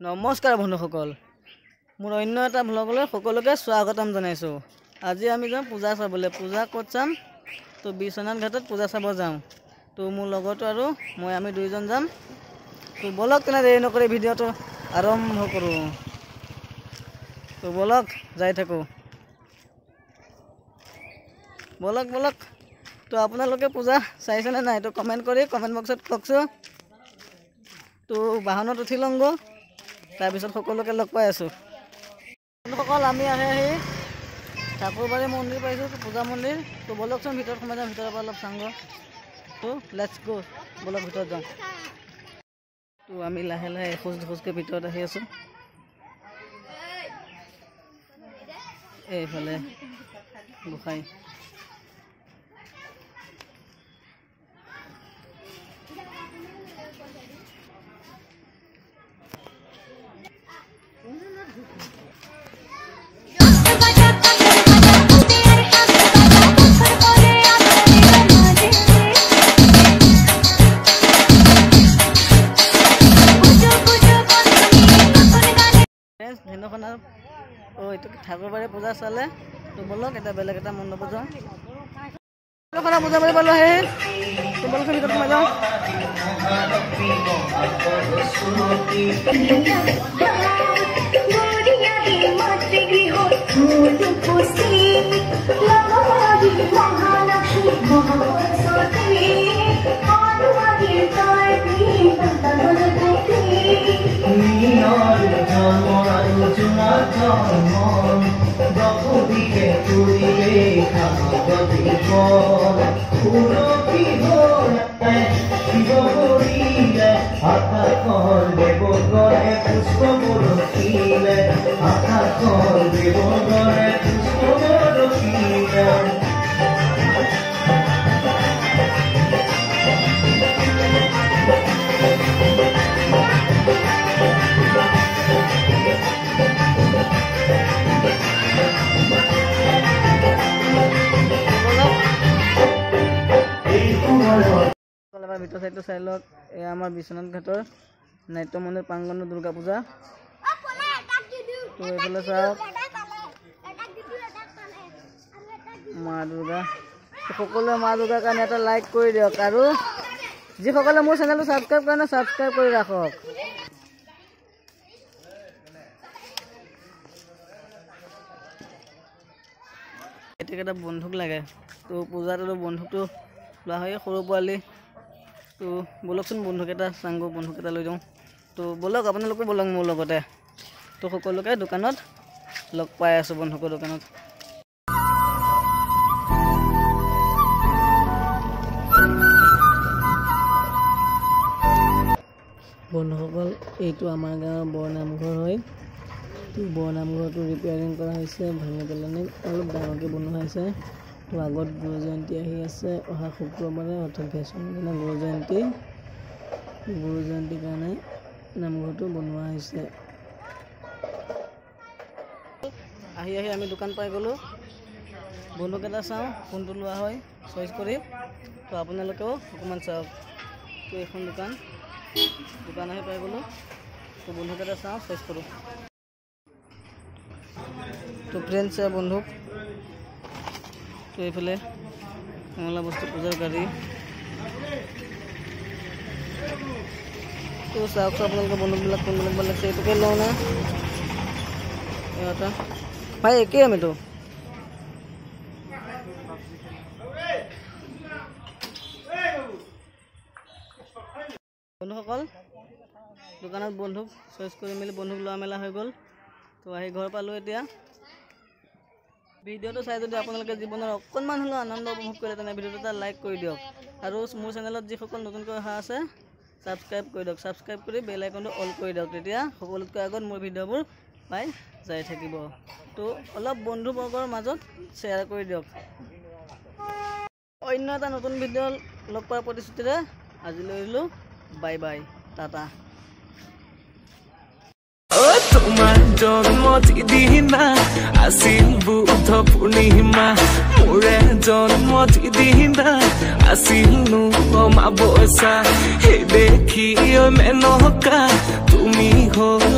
নমস্কাৰ বন্ধুসকল, মোৰ অন্য এটা ভ্লগলৈ সকলোকে স্বাগতম জনাইছোঁ। আজি আমি যাম পূজা চাবলৈ। পূজা ক'ত চাম? তো বিশ্বনাথ ঘাটত পূজা চাব যাওঁ। তো মোৰ লগতো আৰু আমি দুইজন যাম। তো বলক তেনে দেৰি নকৰি ভিডিঅ'টো আৰম্ভ কৰোঁ। তো বলক যাই থাকোঁ। বলক। তো আপোনালোকে পূজা চাইছেনে নাই? তো কমেণ্ট কৰি কমেণ্ট বক্সত কওকচোন। তো বাহনত উঠি লওঁগৈ, তাৰপিছত সকলোকে লগ পাই আছোঁ। বন্ধুসকল, আমি আহি ঠাকুৰবাৰী মন্দিৰ পাইছোঁ, পূজা মন্দিৰ। তো বলকচোন ভিতৰত সোমাই যাওঁ, ভিতৰৰ পৰা অলপ চাওঁগৈ। তো লেটছ গো, বলক ভিতৰত যাওঁ। তো আমি লাহে লাহে খোজকৈ ভিতৰত আহি আছোঁ। এইফালে গোসাঁই। এইটো ঠাকুৰবাৰী পূজা চালে। তো বলক এটা বেলেগ এটা মণ্ডপ যাওঁ। পূজা কৰি পালোঁ আহি। তো বলক ভিতৰত সোমাই যাওঁ। ভিতৰ চাইডটো চাই লওক। এয়া আমাৰ বিশ্বনাথ ঘাটৰ নাট্য মন্দিৰ প্ৰাংগণৰ দুৰ্গা পূজা। তো এইফালে চাওক মা দুৰ্গা। সকলোৱে মা দুৰ্গাৰ কাৰণে এটা লাইক কৰি দিয়ক, আৰু যিসকলে মোৰ চেনেলটো ছাবস্ক্ৰাইব কৰে ছাবস্ক্ৰাইব কৰি ৰাখক। এতিয়া এটা বন্ধুক লাগে। তো পূজাটো বন্ধুকটো লোৱা হয় সৰু পোৱালি। তো বলকচোন বন্ধুকেইটা চাংগো, বন্ধুকেইটা লৈ যাওঁ। তো বলক আপোনালোকো বলক মোৰ লগতে। তো সকলোকে দোকানত লগ পাই আছোঁ, বন্ধুকৰ দোকানত। বন্ধুসকল, এইটো আমাৰ গাঁৱৰ বৰনামঘৰ হয়। তো বৰনামঘৰটো ৰিপেয়াৰিং কৰা হৈছে, ভাঙি পেলানি অলপ ডাঙৰকৈ বনোৱা হৈছে। তো আগত গুৰু জয়ন্তী আহি আছে, অহা শুক্ৰবাৰে অৰ্থাৎ ভেচনৰ দিনা গুৰু জয়ন্তীৰ কাৰণে নামঘৰটো বনোৱা হৈছে। আহি আমি দোকান পাই গ'লোঁ। বন্ধুকেইটা চাওঁ কোনটো লোৱা হয় চইচ কৰি। তো আপোনালোকেও অকণমান চাওক। তো এইখন দোকান আহি পাই গ'লোঁ। তো বন্ধুকেইটা চাওঁ, চইচ কৰোঁ। তো ফ্ৰেণ্ডছ বন্ধুক। তো এইফালে কমলা বস্তু পূজাৰ গাড়ী। তো চাওক আপোনালোকে বন্ধুবিলাক কোনবিলাক ভাল লাগিছে, এইটোকে লওঁ না এটা ভাই, একেই আমিতো। বন্ধুসকল, দোকানত বন্ধুক চইচ কৰি মেলি বন্ধুক লোৱা মেলা হৈ গ'ল। তো আহি ঘৰ পালোঁ এতিয়া। ভিডিঅ'টো চাই যদি আপোনালোকে জীৱনৰ অকণমান হ'লেও আনন্দ উপভোগ কৰে, তেনে ভিডিঅ'টো এটা লাইক কৰি দিয়ক, আৰু মোৰ চেনেলত যিসকল নতুনকৈ অহা আছে ছাবস্ক্ৰাইব কৰি দিয়ক। ছাবস্ক্ৰাইব কৰি বেল আইকনটো অল কৰি দিয়ক, তেতিয়া সকলোতকৈ আগত মোৰ ভিডিঅ'বোৰ পাই যাই থাকিব। তো অলপ বন্ধুবৰ্গৰ মাজত শ্বেয়াৰ কৰি দিয়ক। অন্য এটা নতুন ভিডিঅ' লগ পোৱাৰ প্ৰতিশ্ৰুতিৰে আজিলৈ আহিলোঁ। Bye bye, Tata. তোমাৰ জন্মদিনা আছিল বুদ্ধ পূৰ্ণিমা, মোৰে জন্মদিনা আছিল অমাৱস্যা। সেই দেখি মেনকা তুমি হ'ল